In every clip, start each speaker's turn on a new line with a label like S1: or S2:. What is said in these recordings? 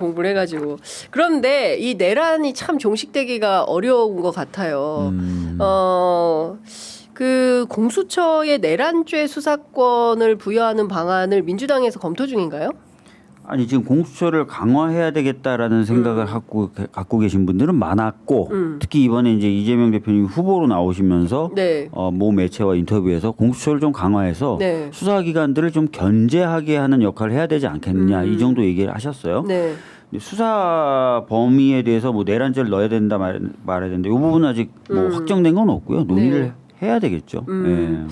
S1: 공부를 해가지고. 그런데 이 내란이 참 종식되기가 어려운 것 같아요. 그 공수처의 내란죄 수사권을 부여하는 방안을 민주당에서 검토 중인가요?
S2: 아니 지금 공수처를 강화해야 되겠다라는 생각을 갖고 계신 분들은 많았고 특히 이번에 이제 이재명 대표님 후보로 나오시면서
S1: 네.
S2: 모 매체와 인터뷰에서 공수처를 좀 강화해서
S1: 네.
S2: 수사기관들을 좀 견제하게 하는 역할을 해야 되지 않겠느냐 이 정도 얘기를 하셨어요.
S1: 네.
S2: 수사 범위에 대해서 뭐 내란죄를 넣어야 된다 말해야 된다 이 부분은 아직 뭐 확정된 건 없고요. 논의를
S1: 네.
S2: 해야 되겠죠. 네.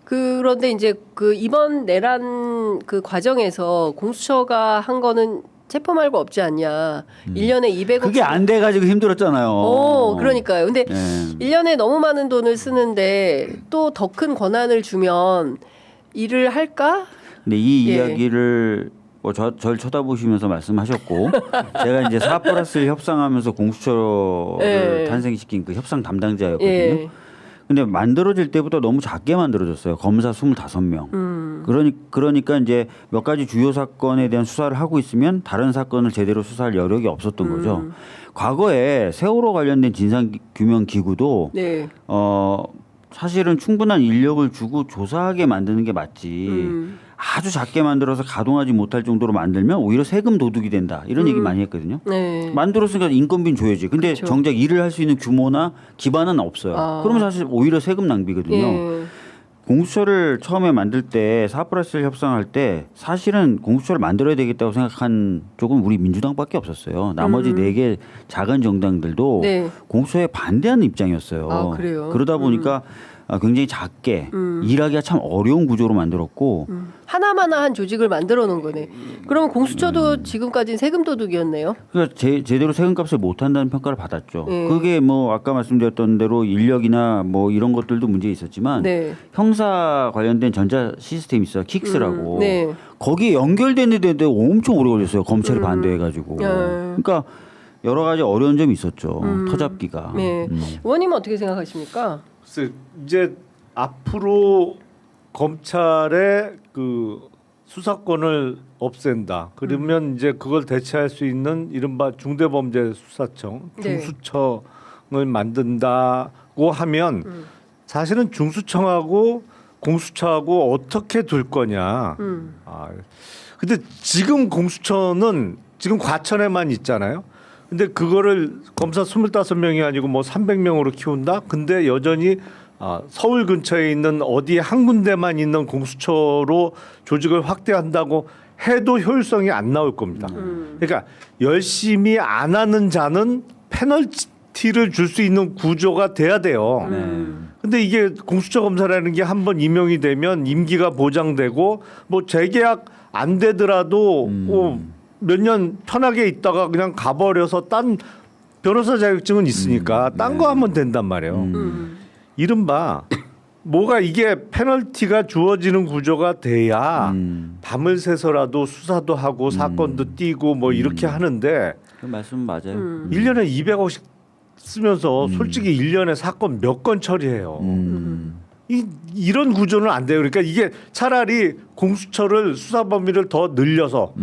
S1: 그런데 이제 그 이번 내란 그 과정에서 공수처가 한 거는 체포 말고 없지 않냐. 1년에 200억.
S2: 그게 안 돼가지고 힘들었잖아요.
S1: 그러니까요. 근데
S2: 네.
S1: 1년에 너무 많은 돈을 쓰는데 또 더 큰 권한을 주면 일을 할까?
S2: 근데 이 이야기를 뭐 저를 쳐다보시면서 말씀하셨고 제가 이제 4+1 협상하면서 공수처를 탄생시킨 그 협상 담당자였거든요. 근데 만들어질 때부터 너무 작게 만들어졌어요. 검사 25명. 그러니까 이제 몇 가지 주요 사건에 대한 수사를 하고 있으면 다른 사건을 제대로 수사할 여력이 없었던 거죠. 과거에 세월호 관련된 진상규명기구도 사실은 충분한 인력을 주고 조사하게 만드는 게 맞지. 아주 작게 만들어서 가동하지 못할 정도로 만들면 오히려 세금 도둑이 된다. 이런 얘기 많이 했거든요.
S1: 네.
S2: 만들었으니까 인건비는 줘야지. 근데
S1: 그렇죠.
S2: 정작 일을 할 수 있는 규모나 기반은 없어요. 그러면 사실 오히려 세금 낭비거든요. 공수처를 처음에 만들 때 4+1 협상할 때 사실은 공수처를 만들어야 되겠다고 생각한 쪽은 우리 민주당밖에 없었어요. 나머지 4개 작은 정당들도 공수처에 반대하는 입장이었어요.
S1: 그래요?
S2: 그러다 보니까 굉장히 작게 일하기가 참 어려운 구조로 만들었고
S1: 하나마나한 조직을 만들어 놓은 거네. 그러면 공수처도 지금까지는 세금 도둑이었네요.
S2: 그러니까 제대로 세금값을 못한다는 평가를 받았죠. 그게 뭐 아까 말씀드렸던 대로 인력이나 뭐 이런 것들도 문제 있었지만 형사 관련된 전자 시스템이 있어요. 킥스라고. 거기에 연결되는데 엄청 오래 걸렸어요. 검찰이 반대해가지고. 그러니까 여러 가지 어려운 점이 있었죠. 터잡기가.
S1: 의원님은 어떻게 생각하십니까?
S3: 이제 앞으로 검찰의 그 수사권을 없앤다. 그러면 이제 그걸 대체할 수 있는 이른바 중대범죄수사청, 중수청을 만든다고 하면 사실은 중수청하고 공수처하고 어떻게 둘 거냐. 근데 지금 공수처는 지금 과천에만 있잖아요. 근데 그거를 검사 25명이 아니고 뭐 300명으로 키운다? 근데 여전히 서울 근처에 있는 어디 한 군데만 있는 공수처로 조직을 확대한다고 해도 효율성이 안 나올 겁니다. 그러니까 열심히 안 하는 자는 페널티를 줄 수 있는 구조가 돼야 돼요. 근데 이게 공수처 검사라는 게 한 번 임용이 되면 임기가 보장되고 뭐 재계약 안 되더라도 몇 년 편하게 있다가 그냥 가버려서 딴 변호사 자격증은 있으니까 딴 거 하면 된단 말이에요. 이른바 뭐가 이게 페널티가 주어지는 구조가 돼야 밤을 새서라도 수사도 하고 사건도 띄고 뭐 이렇게 하는데
S2: 그 말씀 맞아요.
S3: 1년에 200억씩 쓰면서 솔직히 1년에 사건 몇 건 처리해요. 이런 구조는 안 돼요. 그러니까 이게 차라리 공수처를 수사 범위를 더 늘려서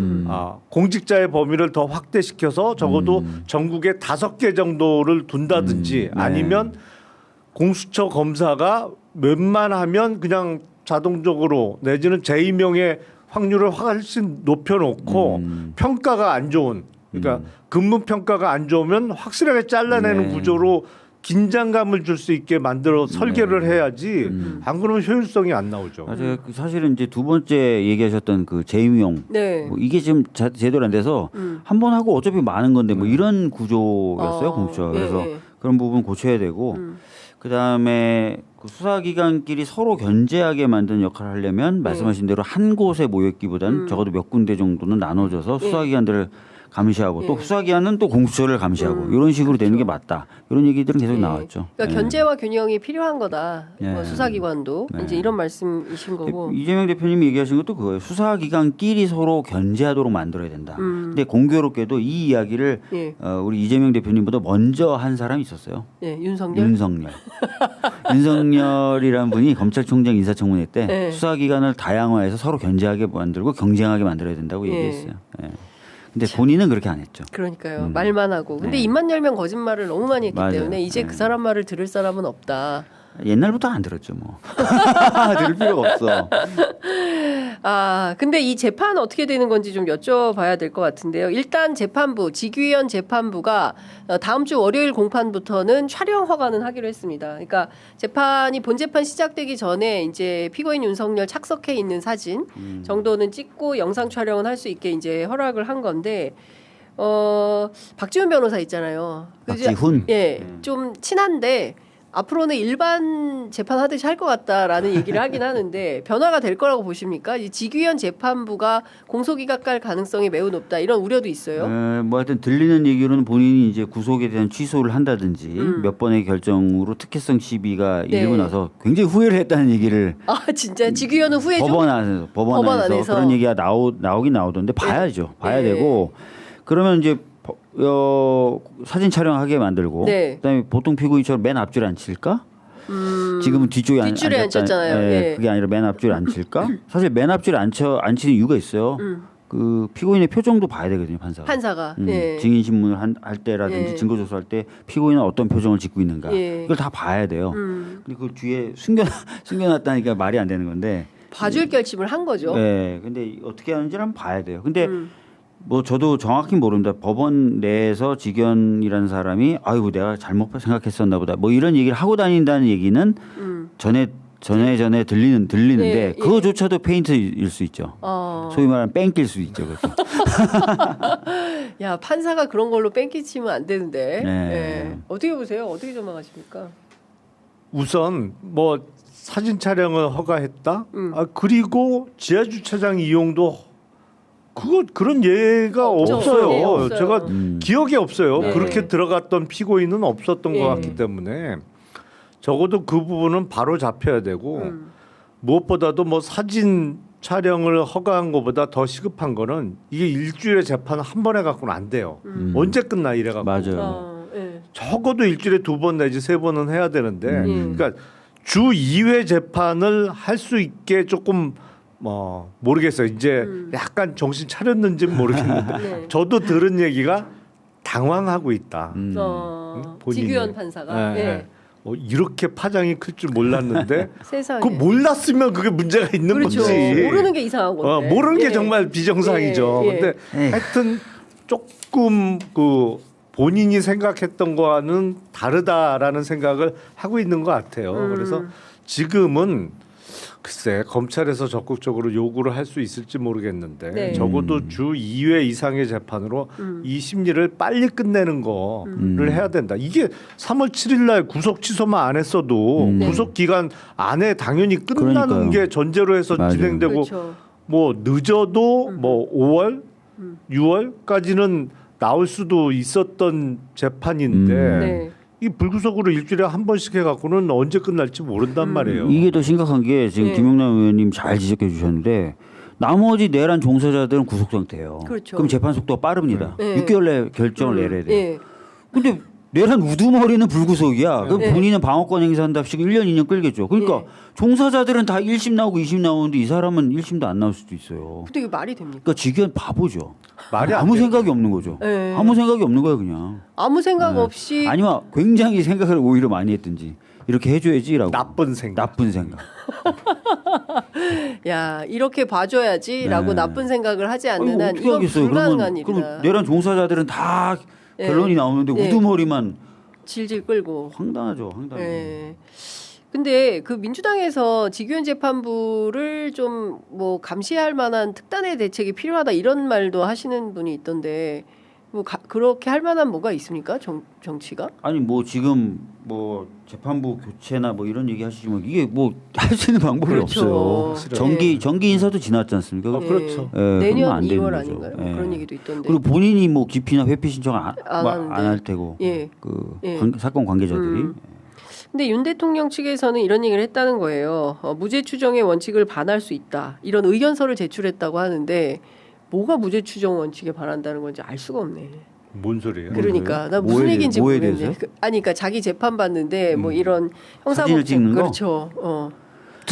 S3: 공직자의 범위를 더 확대시켜서 적어도 전국에 5개 정도를 둔다든지 아니면 공수처 검사가 웬만하면 그냥 자동적으로 내지는 재임용의 확률을 훨씬 높여놓고 평가가 안 좋은 그러니까 근무 평가가 안 좋으면 확실하게 잘라내는 구조로 긴장감을 줄 수 있게 만들어 설계를 해야지 안 그러면 효율성이 안 나오죠.
S2: 맞아요. 사실은 이제 두 번째 얘기하셨던 그 재임용 뭐 이게 지금 제대로 안 돼서 한 번 하고 어차피 많은 건데 뭐 이런 구조였어요 공수처. 그래서 그런 부분 고쳐야 되고 그 다음에 그 수사기관끼리 서로 견제하게 만드는 역할을 하려면 말씀하신 대로 한 곳에 모였기보다는 적어도 몇 군데 정도는 나눠져서 수사기관들을 감시하고 또 수사기관은 또 공수처를 감시하고 이런 식으로 되는 게 맞다. 이런 얘기들은 계속 나왔죠.
S1: 그러니까 견제와 균형이 필요한 거다. 뭐 수사기관도 이제 이런 말씀이신 거고.
S2: 이재명 대표님이 얘기하신 것도 그거예요. 수사기관끼리 서로 견제하도록 만들어야 된다. 근데 공교롭게도 이 이야기를 우리 이재명 대표님보다 먼저 한 사람이 있었어요. 윤석열. 윤석열이라는 분이 검찰총장 인사청문회 때 수사기관을 다양화해서 서로 견제하게 만들고 경쟁하게 만들어야 된다고 얘기했어요. 근데 본인은 그렇게 안 했죠.
S1: 그러니까요. 말만 하고. 근데 입만 열면 거짓말을 너무 많이 했기
S2: 맞아요.
S1: 때문에 이제 그 사람 말을 들을 사람은 없다.
S2: 옛날부터 안 들었죠 뭐. 들을 필요가 없어.
S1: 근데 이 재판 어떻게 되는 건지 좀 여쭤봐야 될 것 같은데요. 일단 재판부, 지규현 재판부가 다음 주 월요일 공판부터는 촬영 허가는 하기로 했습니다. 그러니까 재판이 본 재판 시작되기 전에 이제 피고인 윤석열 착석해 있는 사진 정도는 찍고 영상 촬영은 할 수 있게 이제 허락을 한 건데 박지훈 변호사 있잖아요.
S2: 박지훈?
S1: 예, 좀 친한데 앞으로는 일반 재판하듯이 할 것 같다라는 얘기를 하긴 하는데 변화가 될 거라고 보십니까? 이 지규현 재판부가 공소기각 갈 가능성이 매우 높다 이런 우려도 있어요.
S2: 뭐 하여튼 들리는 얘기로는 본인이 이제 구속에 대한 취소를 한다든지 몇 번의 결정으로 특혜성 시비가 일고 나서 굉장히 후회를 했다는 얘기를.
S1: 진짜 지규현은 후회죠?
S2: 법원 안에서 그런 얘기가 나오긴 나오던데 봐야죠. 봐야 되고 그러면 이제 사진 촬영하게 만들고 그다음에 보통 피고인처럼 맨 앞줄에 앉힐까? 지금은 뒷줄에
S1: 앉혔잖아요.
S2: 예, 그게 아니라 맨 앞줄에 앉힐까? 사실 맨 앞줄에 앉히는 이유가 있어요. 그 피고인의 표정도 봐야 되거든요, 판사가. 증인 신문을 할 때라든지 증거 조사할 때 피고인은 어떤 표정을 짓고 있는가 이걸 다 봐야 돼요. 근데 그 뒤에 숨겨놨다니까 말이 안 되는 건데.
S1: 봐줄 결심을 한 거죠.
S2: 네, 근데 어떻게 하는지를 한번 봐야 돼요. 근데 뭐 저도 정확히 모릅니다. 법원 내에서 지견이라는 사람이 아이고 내가 잘못 생각했었나 보다. 뭐 이런 얘기를 하고 다닌다는 얘기는 전에 들리는데 그거조차도 페인트일 수 있죠. 소위 말하는 뺑낄 수 있죠.
S1: 야 판사가 그런 걸로 뺑끼치면 안 되는데. 어떻게 보세요? 어떻게 전망하십니까?
S3: 우선 뭐 사진 촬영을 허가했다. 그리고 지하 주차장 이용도 그런 예가 없어요. 제가 기억이 없어요. 그렇게 들어갔던 피고인은 없었던 것 같기 때문에 적어도 그 부분은 바로 잡혀야 되고 무엇보다도 뭐 사진 촬영을 허가한 것보다 더 시급한 거는 이게 일주일에 재판 한 번에 갖고는 안 돼요. 언제 끝나 이래 갖고.
S2: 맞아요.
S3: 적어도 일주일에 2번 내지 3번은 해야 되는데 그러니까 주 2회 재판을 할 수 있게 조금 모르겠어요. 이제 약간 정신 차렸는지는 모르겠는데 저도 들은 얘기가 당황하고 있다.
S1: 지규현 판사가.
S3: 이렇게 파장이 클 줄 몰랐는데
S1: 세상에.
S3: 그 몰랐으면 그게 문제가 있는 거지.
S1: 모르는 게 이상한 건데.
S3: 모르는 게 정말 비정상이죠. 근데 하여튼 조금 그 본인이 생각했던 거와는 다르다라는 생각을 하고 있는 것 같아요. 그래서 지금은 글쎄 검찰에서 적극적으로 요구를 할 수 있을지 모르겠는데 적어도 주 2회 이상의 재판으로 이 심리를 빨리 끝내는 거를 해야 된다. 이게 3월 7일 날 구속 취소만 안 했어도 구속 기간 안에 당연히 끝나는 게 전제로 해서 진행되고
S1: 그렇죠.
S3: 뭐 늦어도 뭐 5월, 6월까지는 나올 수도 있었던 재판인데 이 불구속으로 일주일에 한 번씩 해갖고는 언제 끝날지 모른단 말이에요.
S2: 이게 더 심각한 게 지금 김용남 의원님 잘 지적해 주셨는데 나머지 내란 종사자들은 구속 상태예요.
S1: 그렇죠.
S2: 그럼 재판 속도가 빠릅니다. 6개월 내에 결정을 내려야 돼요. 근데 내란 우두머리는 불구속이야. 그럼 본인은 방어권 행사한답시고 1년 2년 끌겠죠. 그러니까 종사자들은 다 1심 나오고 2심 나오는데 이 사람은 1심도 안 나올 수도 있어요.
S1: 근데 이게 말이 됩니까?
S2: 그러니까 지기현 바보죠.
S3: 말이
S2: 아무 생각이 없는 거죠. 아무 생각이 없는 거예요 그냥.
S1: 아무 생각 없이.
S2: 아니면 굉장히 생각을 오히려 많이 했든지 이렇게 해줘야지라고.
S3: 나쁜 생각.
S1: 야 이렇게 봐줘야지라고 나쁜 생각을 하지 않는 한 이건
S2: 하겠어요?
S1: 불가능한 일이다.
S2: 그럼 내란 종사자들은 다 결론이 나오는데 우두머리만
S1: 질질 끌고.
S2: 황당하죠.
S1: 근데 그 민주당에서 지규현 재판부를 좀 뭐 감시할 만한 특단의 대책이 필요하다 이런 말도 하시는 분이 있던데 뭐 그렇게 할 만한 뭐가 있습니까? 정치가?
S2: 아니 뭐 지금 뭐 재판부 교체나 뭐 이런 얘기 하시지만 이게 뭐 할 수 있는 방법이 없어요. 정기 인사도 지났지 않습니까?
S3: 그렇죠.
S1: 내년
S2: 안
S1: 2월 아닌가요? 그런 얘기도 있던데.
S2: 그리고 본인이 뭐 기피나 회피 신청 안 할 테고 사건 관계자들이.
S1: 근데 윤 대통령 측에서는 이런 얘기를 했다는 거예요. 무죄 추정의 원칙을 반할 수 있다. 이런 의견서를 제출했다고 하는데 뭐가 무죄 추정 원칙에 반한다는 건지 알 수가 없네.
S3: 뭔 소리예요?
S1: 그러니까 나 무슨 얘기인지 모르겠네. 그러니까 자기 재판 받는데 뭐 이런 형사법
S2: 사진을 찍는
S1: 그렇죠.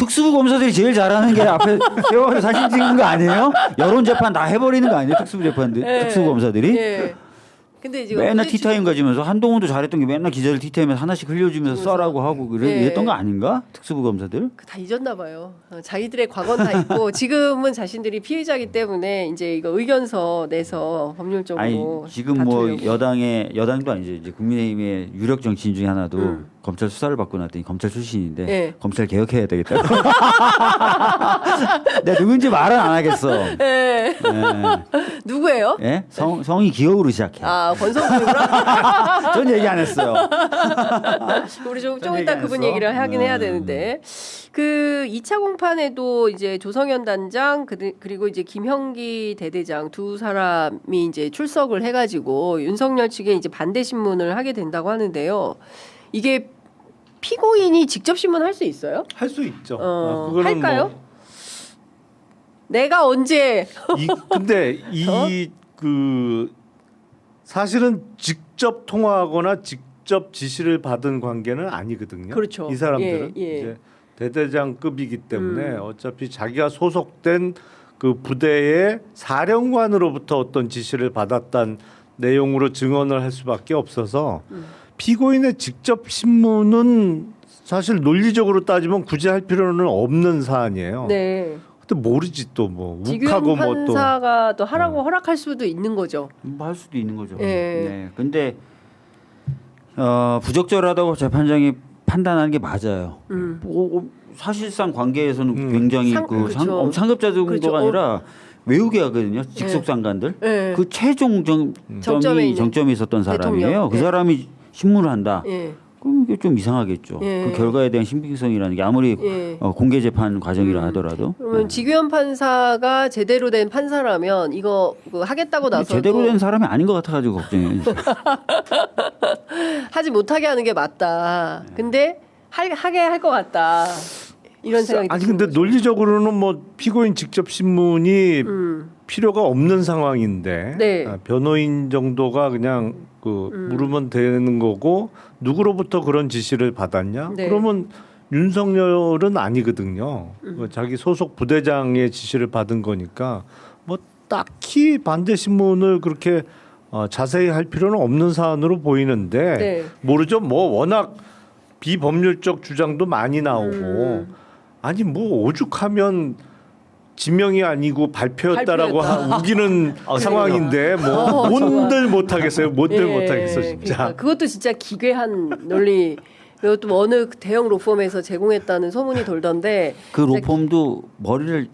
S2: 특수부 검사들이 제일 잘하는 게 앞에 세워서 사진 찍는 거 아니에요? 여론 재판 다 해버리는 거 아니에요? 특수부 재판들, 특수부 검사들이.
S1: 네. 근데 지금
S2: 맨날 티타임 가지면서 한동훈도 잘했던 게 맨날 기자들 티타임에서 하나씩 흘려주면서 써라고 하고 이랬던 거 아닌가? 특수부 검사들?
S1: 다 잊었나 봐요. 자기들의 과거는 다 있고 지금은 자신들이 피해자이기 때문에 이제 이거 의견서 내서 법률적으로
S2: 아니 지금
S1: 다투려고.
S2: 뭐 여당도 아니죠. 이제 국민의힘의 유력 정치인 중에 하나도 검찰 수사를 받고 났더니 검찰 출신인데
S1: 네.
S2: 검찰 개혁해야 되겠다. 내가 누군지 말은 안 하겠어.
S1: 네. 누구예요?
S2: 예? 성이 기억으로 시작해.
S1: 아 권성동이구나.
S2: 전 얘기 안 했어요.
S1: 우리 좀 이따 그분 얘기를 하긴 해야 되는데 그 2차 공판에도 이제 조성현 단장 그리고 이제 김형기 대대장 두 사람이 이제 출석을 해가지고 윤석열 측에 이제 반대 신문을 하게 된다고 하는데요. 이게 피고인이 직접 신문할 수 있어요?
S3: 할 수 있죠.
S1: 그거는 할까요? 내가 언제?
S3: 근데 그 사실은 직접 통화하거나 직접 지시를 받은 관계는 아니거든요.
S1: 그렇죠.
S3: 이 사람들은
S1: 예.
S3: 이제 대대장급이기 때문에 어차피 자기가 소속된 그 부대의 사령관으로부터 어떤 지시를 받았다는 내용으로 증언을 할 수밖에 없어서 피고인의 직접 신문은 사실 논리적으로 따지면 굳이 할 필요는 없는 사안이에요.
S1: 네.
S3: 근데 모르지 또 뭐
S1: 지금
S3: 욱하고 뭐 또
S1: 판사가 또 하라고 허락할 수도 있는 거죠.
S2: 뭐 할 수도 있는 거죠.
S1: 예.
S2: 네. 근데 부적절하다고 재판장이 판단하는 게 맞아요. 사실상 관계에서는 굉장히
S1: 그렇죠.
S2: 상급자 정도가
S1: 그렇죠.
S2: 아니라 외우게 하거든요. 직속 상관들.
S1: 네.
S2: 그 최종 정점이 있었던 사람이에요.
S1: 대통령.
S2: 그 사람이 신문을 한다.
S1: 예.
S2: 그럼 이게 좀 이상하겠죠. 그 결과에 대한 신빙성이라는 게 아무리 공개 재판 과정이라 하더라도.
S1: 그러면 지규현 판사가 제대로 된 판사라면 이거 하겠다고 나서
S2: 제대로 된 사람이 아닌 것 같아가지고 걱정해요.
S1: 하지 못하게 하는 게 맞다. 근데 하게 할 것 같다. 이런 생각이
S3: 아니 근데
S1: 거죠.
S3: 논리적으로는 뭐 피고인 직접 신문이 필요가 없는 상황인데
S1: 네.
S3: 변호인 정도가 그냥 물으면 되는 거고 누구로부터 그런 지시를 받았냐?
S1: 네.
S3: 그러면 윤석열은 아니거든요. 자기 소속 부대장의 지시를 받은 거니까 뭐 딱히 반대 신문을 그렇게 자세히 할 필요는 없는 사안으로 보이는데
S1: 네.
S3: 모르죠. 뭐 워낙 비법률적 주장도 많이 나오고 아니 뭐 오죽하면 지명이 아니고 발표였다라고 우기는 상황인데 뭐 뭔들 못하겠어요. 뭔들 못하겠어 진짜.
S1: 그러니까 그것도 진짜 기괴한 논리. 그것도 어느 대형 로펌에서 제공했다는 소문이 돌던데
S2: 그 로펌도 머리를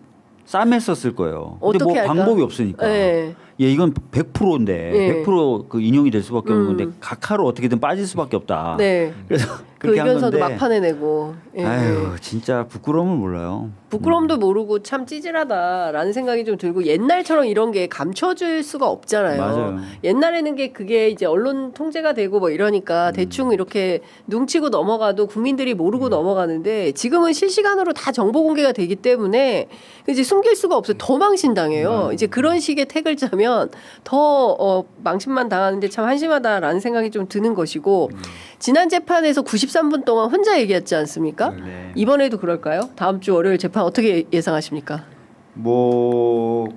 S2: 싸맸었을 거예요. 근데 뭐
S1: 할까?
S2: 방법이 없으니까.
S1: 네.
S2: 예, 이건 100%인데
S1: 네.
S2: 100% 인용이 될 수밖에 없는 건데 각하로 어떻게든 빠질 수밖에 없다.
S1: 네.
S2: 그래서
S1: 그
S2: 그렇게 한
S1: 의견서도
S2: 건데.
S1: 막판에 내고. 예.
S2: 아유, 진짜 부끄러움을 몰라요.
S1: 부끄러움도 모르고 참 찌질하다라는 생각이 좀 들고 옛날처럼 이런 게 감춰질 수가 없잖아요.
S2: 맞아요.
S1: 옛날에는 그게 이제 언론 통제가 되고 뭐 이러니까 대충 이렇게 눈치고 넘어가도 국민들이 모르고 넘어가는데 지금은 실시간으로 다 정보 공개가 되기 때문에 이제 숨길 수가 없어요. 더 망신당해요. 이제 그런 식의 택을 짜면 더 망신만 당하는데 참 한심하다라는 생각이 좀 드는 것이고 지난 재판에서 93분 동안 혼자 얘기했지 않습니까?
S2: 네.
S1: 이번에도 그럴까요? 다음 주 월요일 재판 어떻게 예상하십니까?
S2: 뭐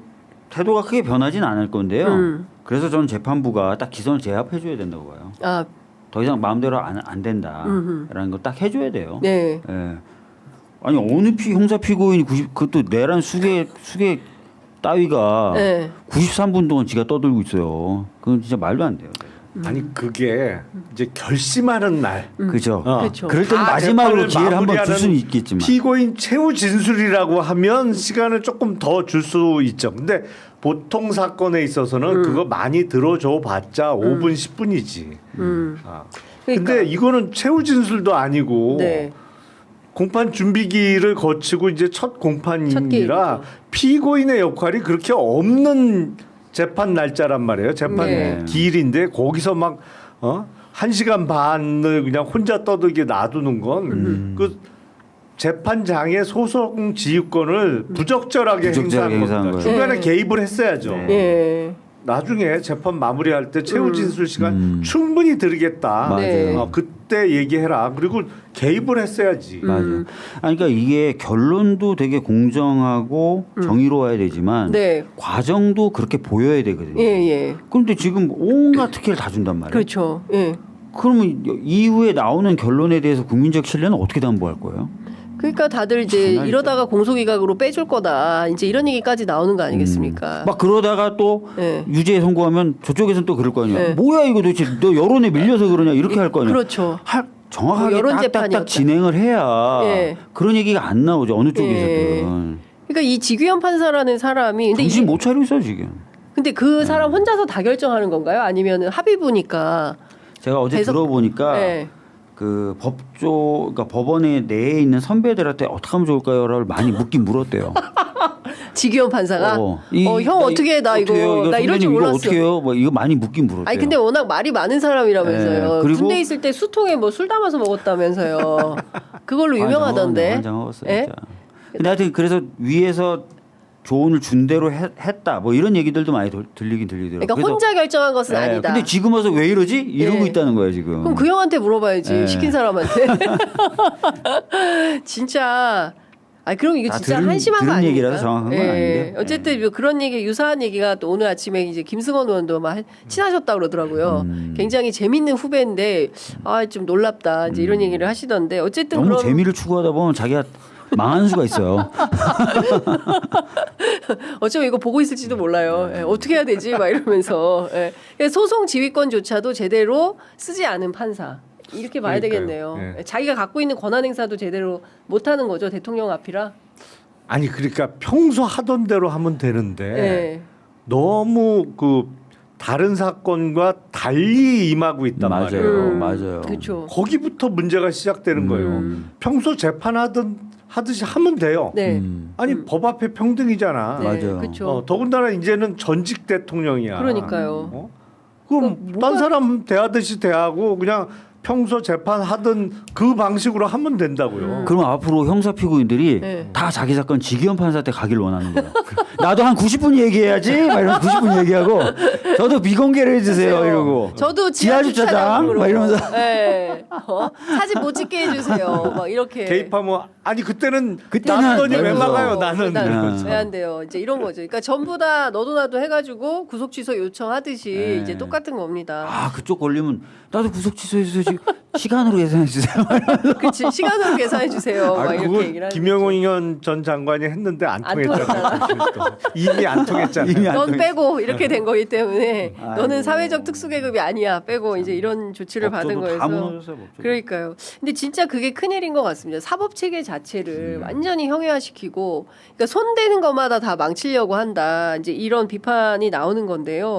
S2: 태도가 크게 변하진 않을 건데요. 그래서 저는 재판부가 딱 기선을 제압해 줘야 된다고 봐요.
S1: 아,
S2: 더 이상 마음대로 안 된다라는 거 딱 해줘야 돼요.
S1: 네.
S2: 예. 아니 어느 형사 피고인이 그것도 내란 수개 따위가
S1: 네.
S2: 93분 동안 지가 떠들고 있어요. 그건 진짜 말도 안 돼요.
S3: 아니 그게 이제 결심하는 날
S2: 그죠.
S1: 그렇죠.
S2: 그럴 때는
S3: 다
S2: 마지막으로
S3: 재판을
S2: 기회를 한번 줄
S3: 마무리하는
S2: 수는 있겠지만.
S3: 피고인 최후 진술이라고 하면 시간을 조금 더 줄 수 있죠. 근데 보통 사건에 있어서는 그거 많이 들어줘 봤자 5분 10분이지.
S1: 그러니까.
S3: 근데 이거는 최후 진술도 아니고
S1: 네.
S3: 공판 준비기를 거치고 이제 첫 공판이라
S1: 기일이죠.
S3: 피고인의 역할이 그렇게 없는 재판 날짜란 말이에요. 재판
S1: 네.
S3: 기일인데 거기서 막 1시간 반을 그냥 혼자 떠들게 놔두는 건 그 재판장의 소송 지휘권을 부적절하게 행사한 겁니다.
S2: 거예요.
S3: 중간에
S1: 네.
S3: 개입을 했어야죠.
S2: 네.
S1: 예.
S3: 나중에 재판 마무리할 때 최후 진술 시간 충분히 드리겠다.
S2: 맞아요.
S3: 그때 얘기해라. 그리고 개입을 했어야지.
S2: 맞아요. 그러니까 이게 결론도 되게 공정하고 정의로워야 되지만
S1: 네.
S2: 과정도 그렇게 보여야 되거든요.
S1: 예.
S2: 그런데 지금 온갖 특혜를 다 준단 말이에요.
S1: 그렇죠. 예.
S2: 그러면 이후에 나오는 결론에 대해서 국민적 신뢰는 어떻게 담보할 거예요?
S1: 그러니까 다들 이제 이러다가 공소기각으로 빼줄 거다. 이제 이런 얘기까지 나오는 거 아니겠습니까?
S2: 막 그러다가 또
S1: 네.
S2: 유죄에 선고하면 저쪽에서는 또 그럴 거 아니에요.
S1: 네.
S2: 뭐야 이거 도대체 너 여론에 밀려서 그러냐 이렇게 할 거 아니에요.
S1: 그렇죠.
S2: 정확하게
S1: 여론
S2: 딱딱딱
S1: 재판이었다.
S2: 진행을 해야
S1: 예.
S2: 그런 얘기가 안 나오죠. 어느 쪽에서든.
S1: 예. 그러니까 이 지규현 판사라는 사람이 근데
S2: 정신 못 차리고 있어요 지금.
S1: 근데 그 사람 혼자서 다 결정하는 건가요? 아니면 합의부니까?
S2: 제가 어제 들어보니까
S1: 네.
S2: 그 그러니까 법원에 내에 있는 선배들한테 어떻게 하면 좋을까요를 많이 묻긴 물었대요.
S1: 지규현 판사가 형 어떻게 해? 나
S2: 어떻게 해요?
S1: 이거 나 이럴 줄
S2: 선배님 이거
S1: 몰랐어.
S2: 어떻게 해요? 뭐 이거 많이 묻긴 물었대요.
S1: 아니 근데 워낙 말이 많은 사람이라면서요.
S2: 네, 그리고
S1: 군대 있을 때 수통에 뭐 술 담아서 먹었다면서요. 그걸로 유명하던데.
S2: 환장 먹었어요.
S1: 예?
S2: 진짜. 근데 하여튼 그래서 위에서 조언을 준 대로 했다. 뭐 이런 얘기들도 많이 들리긴 들리더라고요.
S1: 그러니까 혼자 결정한 것은 아니다.
S2: 근데 지금 와서 왜 이러지? 이러고
S1: 예.
S2: 있다는 거예요 지금.
S1: 그럼 그 형한테 물어봐야지.
S2: 예.
S1: 시킨 사람한테. 진짜. 아 그럼 이거 진짜 한심한 거 아닙니까?
S2: 얘기라서 정확한 건 아닌데.
S1: 어쨌든 뭐 그런 얘기 유사한 얘기가 또 오늘 아침에 이제 김승원 의원도 막 친하셨다 그러더라고요. 굉장히 재밌는 후배인데 아 좀 놀랍다 이제 이런 얘기를 하시던데 어쨌든
S2: 너무
S1: 그럼
S2: 재미를 추구하다 보면 자기가 망하는 수가 있어요.
S1: 어쩌면 이거 보고 있을지도 몰라요. 예, 어떻게 해야 되지? 막 이러면서 소송 지휘권조차도 제대로 쓰지 않은 판사. 이렇게 봐야
S3: 그러니까요.
S1: 되겠네요.
S3: 예.
S1: 자기가 갖고 있는 권한 행사도 제대로 못하는 거죠. 대통령 앞이라.
S3: 아니 그러니까 평소 하던 대로 하면 되는데
S1: 예.
S3: 너무 그 다른 사건과 달리 임하고 있단 말이에요.
S2: 맞아요.
S1: 그렇죠.
S3: 거기부터 문제가 시작되는 거예요. 평소 재판하듯이 하면 돼요.
S1: 네.
S3: 아니 법 앞에 평등이잖아.
S1: 네.
S2: 맞아요.
S1: 그렇죠.
S3: 더군다나 이제는 전직 대통령이야.
S1: 그러니까요.
S3: 그럼
S1: 뭐가-
S3: 딴 사람 대하듯이 대하고 그냥 평소 재판하던 그 방식으로 하면 된다고요.
S2: 그럼 앞으로 형사 피고인들이
S1: 네.
S2: 다 자기 사건 지기현 판사한테 가길 원하는 거예요. 나도 한 90분 얘기해야지. 막 이러면서 90분 얘기하고 저도 비공개를 해주세요 이러고.
S1: 저도
S2: 지하 주차장 막 이러면서.
S1: 네. 사진 못 찍게 해주세요. 막 이렇게.
S3: 개입하면 아니 그때는
S2: 그때는
S3: 나더니 왜
S2: 이러면서.
S3: 막아요 나는.
S1: 왜 안 돼요? 이제 이런 거죠. 그러니까 전부 다 너도 나도 해가지고 구속 취소 요청하듯이
S2: 네.
S1: 이제 똑같은 겁니다.
S2: 아 그쪽 걸리면 나도 구속 취소해 주세요. 시간으로 계산해 주세요.
S1: 그렇지 시간으로 계산해 주세요. 막 이렇게
S3: 그거
S1: 얘기를 하는
S3: 김영훈 전 장관이 했는데 안
S1: 안
S3: 통했잖아요. 이미 안 통했잖아요.
S2: 이미 안
S1: 넌
S2: 통했어.
S1: 빼고 이렇게 된 거기 때문에
S2: 아이고.
S1: 너는 사회적 특수계급이 아니야 빼고 이제 이런 조치를 받은
S2: 법조도
S1: 거여서
S2: 다 무너졌어요, 법조도.
S1: 그러니까요. 근데 진짜 그게 큰일인 것 같습니다. 사법 체계 자체를 완전히 형해화시키고 그러니까 손대는 것마다 다 망치려고 한다. 이제 이런 비판이 나오는 건데요.